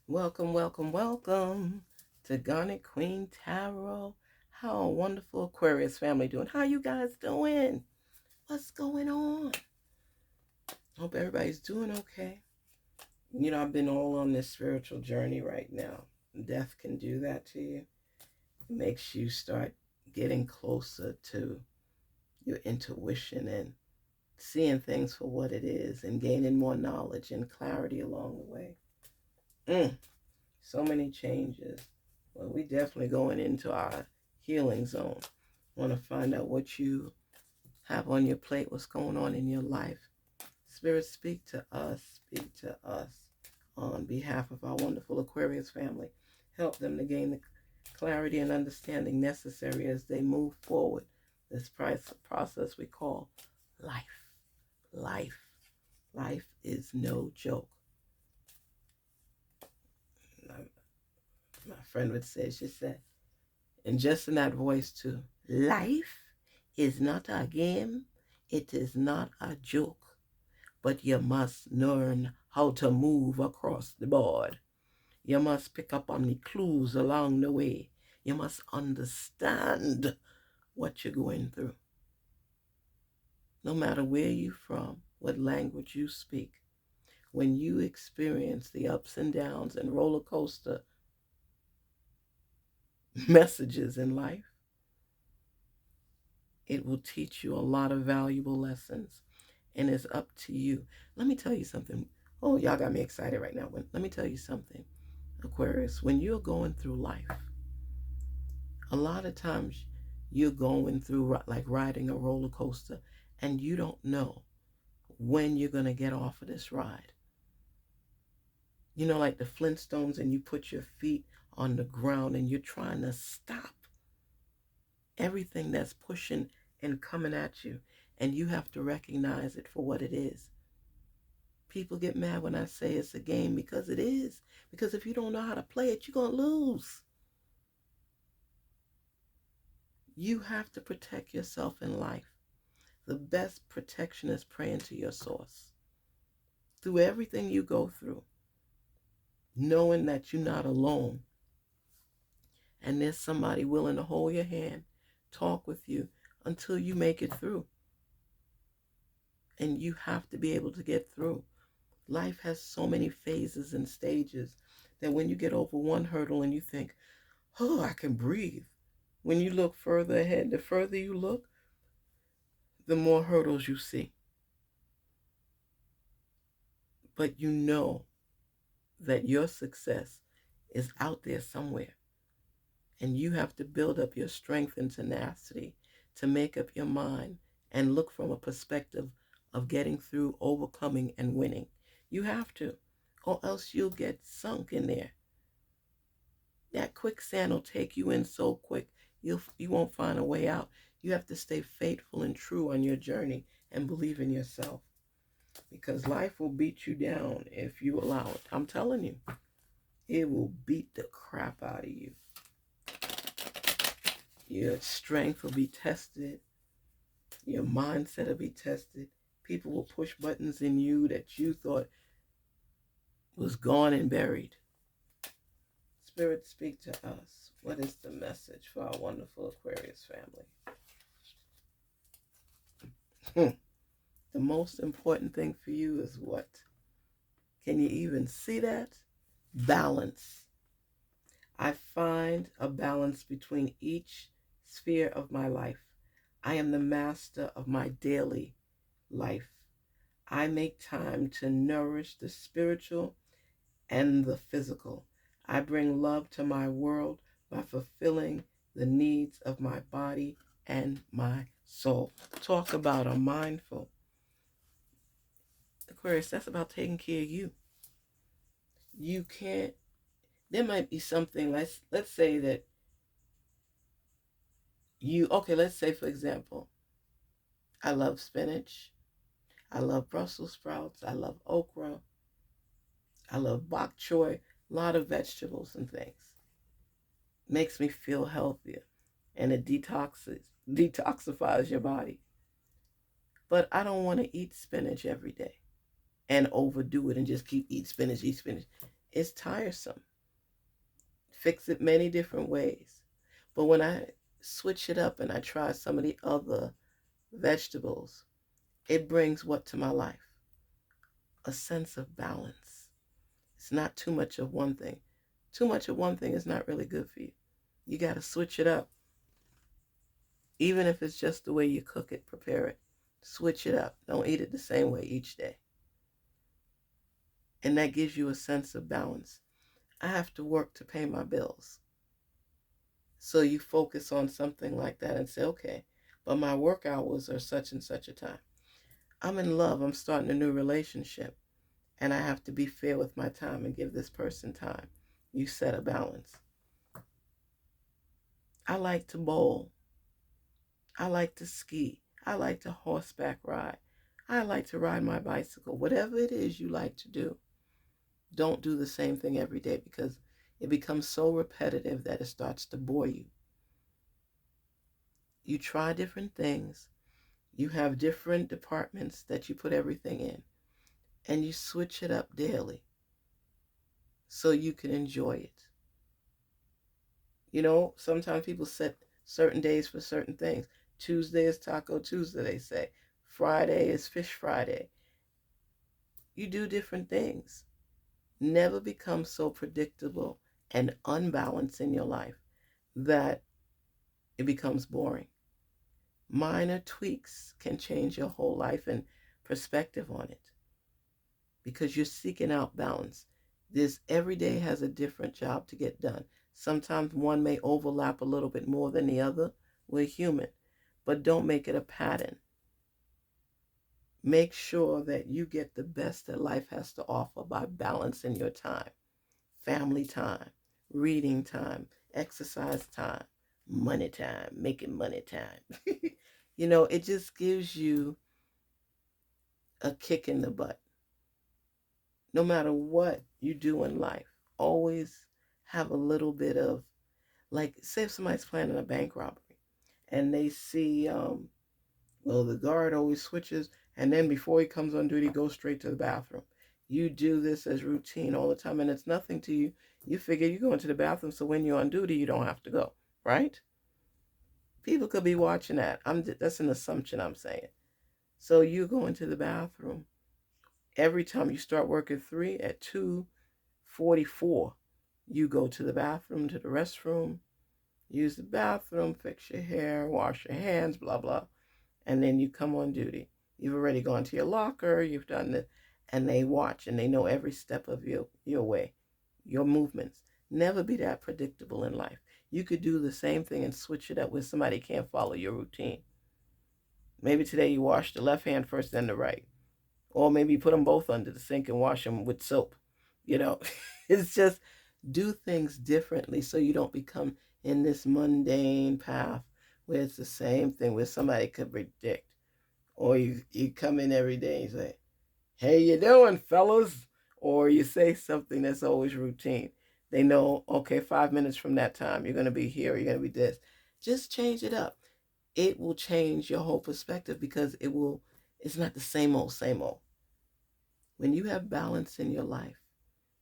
Welcome, welcome, welcome to Garnetqueentarot. How a wonderful Aquarius family doing? How you guys doing? What's going on? Hope everybody's doing okay. I've been all on this spiritual journey right now. Death can do that to you. It makes you start getting closer to your intuition and seeing things for what it is and gaining more knowledge and clarity along the way. So many changes. Well, we definitely going into our healing zone. Want to find out what you have on your plate, what's going on in your life. Spirit, speak to us. Speak to us on behalf of our wonderful Aquarius family. Help them to gain the clarity and understanding necessary as they move forward this process we call life. Life. Life is no joke. My friend would say, she said, and just in that voice too, life is not a game, it is not a joke, but you must learn how to move across the board. You must pick up on the clues along the way. You must understand what you're going through. No matter where you're from, what language you speak, when you experience the ups and downs and roller coaster messages in life, it will teach you a lot of valuable lessons, and it's up to you. Let me tell you something. Oh, y'all got me excited right now. Let me tell you something, Aquarius. When you're going through life, a lot of times you're going through like riding a roller coaster, and you don't know when you're going to get off of this ride. Like the Flintstones, and you put your feet on the ground and you're trying to stop everything that's pushing and coming at you, and you have to recognize it for what it is. People get mad when I say it's a game, because it is. Because if you don't know how to play it, you're going to lose. You have to protect yourself in life. The best protection is praying to your source. Through everything you go through, knowing that you're not alone, and there's somebody willing to hold your hand, talk with you until you make it through. And you have to be able to get through. Life has so many phases and stages that when you get over one hurdle and you think, oh, I can breathe, when you look further ahead, the further you look, the more hurdles you see. But you know that your success is out there somewhere. And you have to build up your strength and tenacity to make up your mind and look from a perspective of getting through, overcoming, and winning. You have to, or else you'll get sunk in there. That quicksand will take you in so quick, you won't find a way out. You have to stay faithful and true on your journey and believe in yourself, because life will beat you down if you allow it. I'm telling you, it will beat the crap out of you. Your strength will be tested. Your mindset will be tested. People will push buttons in you that you thought was gone and buried. Spirit, speak to us. What is the message for our wonderful Aquarius family? The most important thing for you is what? Can you even see that? Balance. I find a balance between each sphere of my life. I am the master of my daily life. I make time to nourish the spiritual and the physical. I bring love to my world by fulfilling the needs of my body and my soul. Talk about a mindful. Aquarius, that's about taking care of you. You can't, there might be something, let's say that let's say for example, I love spinach, I love Brussels sprouts, I love okra, I love bok choy, a lot of vegetables and things. Makes me feel healthier, and it detoxifies your body. But I don't want to eat spinach every day and overdo it and just keep eat spinach, eat spinach. It's tiresome. Fix it many different ways. But when I switch it up and I try some of the other vegetables, it brings what to my life? A sense of balance. It's not too much of one thing. Too much of one thing is not really good for you. You got to switch it up. Even if it's just the way you cook it, prepare it. Switch it up. Don't eat it the same way each day. And that gives you a sense of balance. I have to work to pay my bills. So you focus on something like that and say, okay, but my work hours are such and such a time. I'm in love. I'm starting a new relationship. And I have to be fair with my time and give this person time. You set a balance. I like to bowl. I like to ski. I like to horseback ride. I like to ride my bicycle. Whatever it is you like to do, don't do the same thing every day because it becomes so repetitive that it starts to bore you. You try different things. You have different departments that you put everything in, and you switch it up daily so you can enjoy it. You know, sometimes people set certain days for certain things. Tuesday is Taco Tuesday, they say. Friday is Fish Friday. You do different things. Never become so predictable and unbalanced in your life that it becomes boring. Minor tweaks can change your whole life and perspective on it because you're seeking out balance. This every day has a different job to get done. Sometimes one may overlap a little bit more than the other. We're human, but don't make it a pattern. Make sure that you get the best that life has to offer by balancing your time. Family time, reading time, exercise time, money time, making money time. You know, it just gives you a kick in the butt. No matter what you do in life, always have a little bit of, like, say if somebody's planning a bank robbery and they see, well, the guard always switches, and then before he comes on duty, goes straight to the bathroom. You do this as routine all the time, and it's nothing to you. You figure you're going to the bathroom, so when you're on duty, you don't have to go, right? People could be watching that. That's an assumption I'm saying. So you go into the bathroom every time you start work at 3, at 2:44, you go to the bathroom, to the restroom, use the bathroom, fix your hair, wash your hands, blah, blah. And then you come on duty. You've already gone to your locker, you've done it, and they watch and they know every step of your way, your movements. Never be that predictable in life. You could do the same thing and switch it up where somebody can't follow your routine. Maybe today you wash the left hand first, then the right. Or maybe you put them both under the sink and wash them with soap. You know, it's just do things differently so you don't become in this mundane path where it's the same thing where somebody could predict. Or you come in every day and say, hey, you doing, fellas? Or you say something that's always routine. They know, okay, 5 minutes from that time, you're going to be here, you're going to be this. Just change it up. It will change your whole perspective because it's not the same old, same old. When you have balance in your life,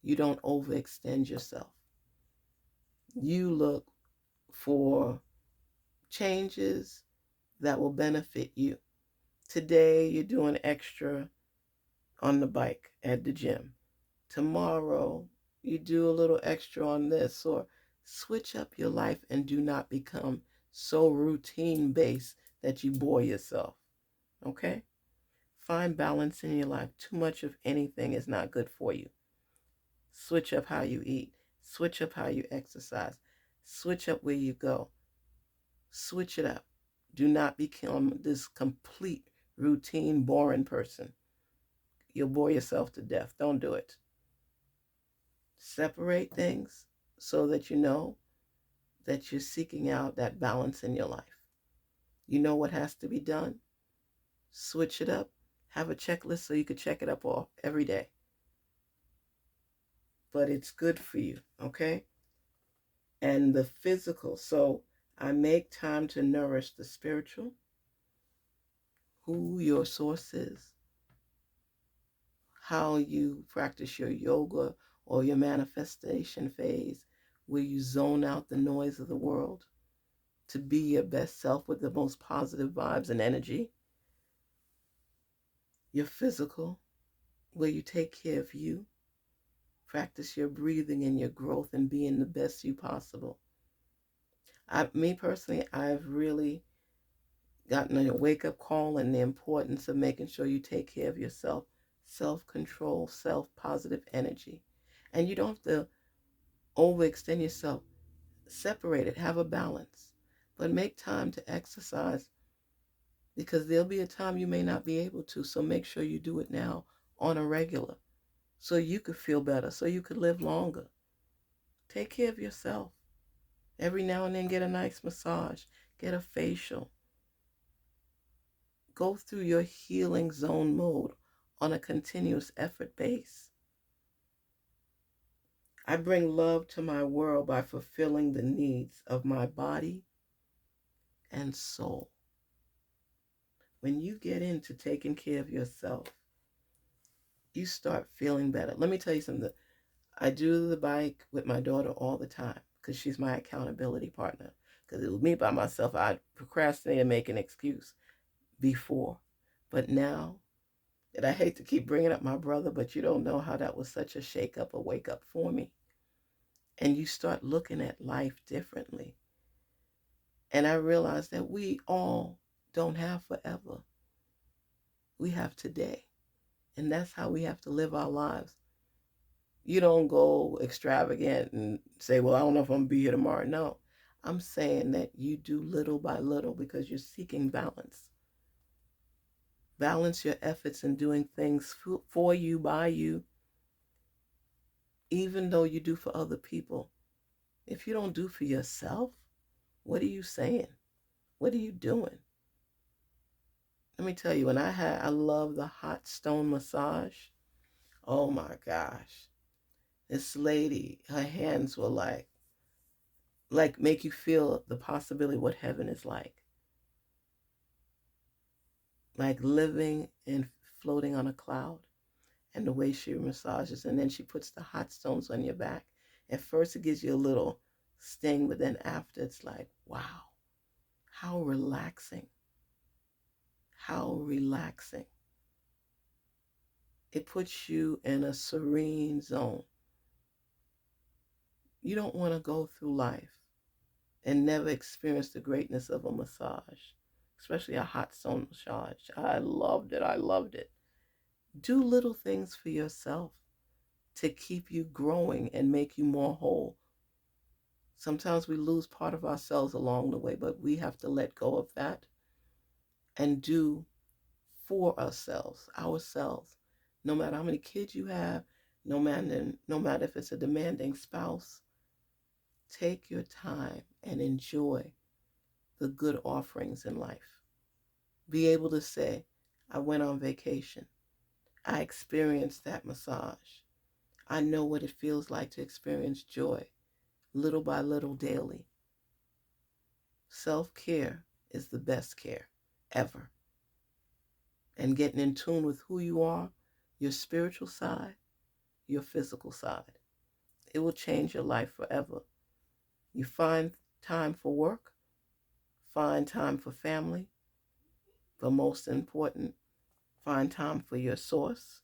you don't overextend yourself. You look for changes that will benefit you. Today, you're doing extra on the bike at the gym. Tomorrow, you do a little extra on this, or switch up your life and do not become so routine based that you bore yourself. Okay? Find balance in your life. Too much of anything is not good for you. Switch up how you eat. Switch up how you exercise. Switch up where you go. Switch it up. Do not become this complete routine, boring person. You'll bore yourself to death. Don't do it. Separate things so that you know that you're seeking out that balance in your life. You know what has to be done. Switch it up. Have a checklist so you can check it up off every day. But it's good for you, okay? And the physical. So I make time to nourish the spiritual, who your source is, how you practice your yoga or your manifestation phase, where you zone out the noise of the world to be your best self with the most positive vibes and energy. Your physical, where you take care of you, practice your breathing and your growth and being the best you possible. Me personally, I've really gotten a wake-up call on the importance of making sure you take care of yourself. Self-control, self-positive energy. And you don't have to overextend yourself. Separate it, have a balance. But make time to exercise, because there'll be a time you may not be able to. So make sure you do it now on a regular, so you could feel better, so you could live longer. Take care of yourself. Every now and then get a nice massage, get a facial. Go through your healing zone mode on a continuous effort base. I bring love to my world by fulfilling the needs of my body and soul. When you get into taking care of yourself, you start feeling better. Let me tell you something. I do the bike with my daughter all the time because she's my accountability partner. Because it was me by myself, I'd procrastinate and make an excuse before. But now, and I hate to keep bringing up my brother, but you don't know how that was such a shake up, a wake up for me. And you start looking at life differently. And I realized that we all don't have forever. We have today. And that's how we have to live our lives. You don't go extravagant and say, well, I don't know if I'm going to be here tomorrow. No, I'm saying that you do little by little because you're seeking balance. Balance your efforts in doing things for you, by you, even though you do for other people. If you don't do for yourself, what are you saying? What are you doing? Let me tell you, when I love the hot stone massage. Oh my gosh. This lady, her hands were like make you feel the possibility of what heaven is like living and floating on a cloud. And the way she massages, and then she puts the hot stones on your back. At first it gives you a little sting, but then after it's like, wow, how relaxing. How relaxing. It puts you in a serene zone. You don't want to go through life and never experience the greatness of a massage, especially a hot stone massage. I loved it. I loved it. Do little things for yourself to keep you growing and make you more whole. Sometimes we lose part of ourselves along the way, but we have to let go of that and do for ourselves. No matter how many kids you have, no matter if it's a demanding spouse, take your time and enjoy the good offerings in life. Be able to say, I went on vacation. I experienced that massage. I know what it feels like to experience joy, little by little, daily. Self-care is the best care ever. And getting in tune with who you are, your spiritual side, your physical side. It will change your life forever. You find time for work, find time for family, but most important, find time for your source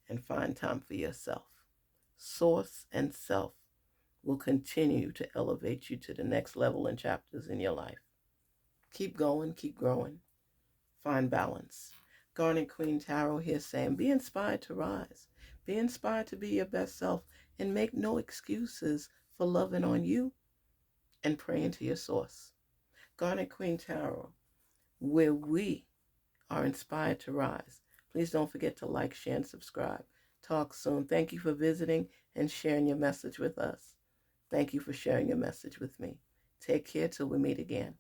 and find time for yourself. Source and self will continue to elevate you to the next level and chapters in your life. Keep going, keep growing. Find balance. Garnet Queen Tarot here saying, be inspired to rise. Be inspired to be your best self and make no excuses for loving on you and praying to your source. Garnet Queen Tarot, where we are inspired to rise. Please don't forget to like, share, and subscribe. Talk soon. Thank you for visiting and sharing your message with us. Thank you for sharing your message with me. Take care till we meet again.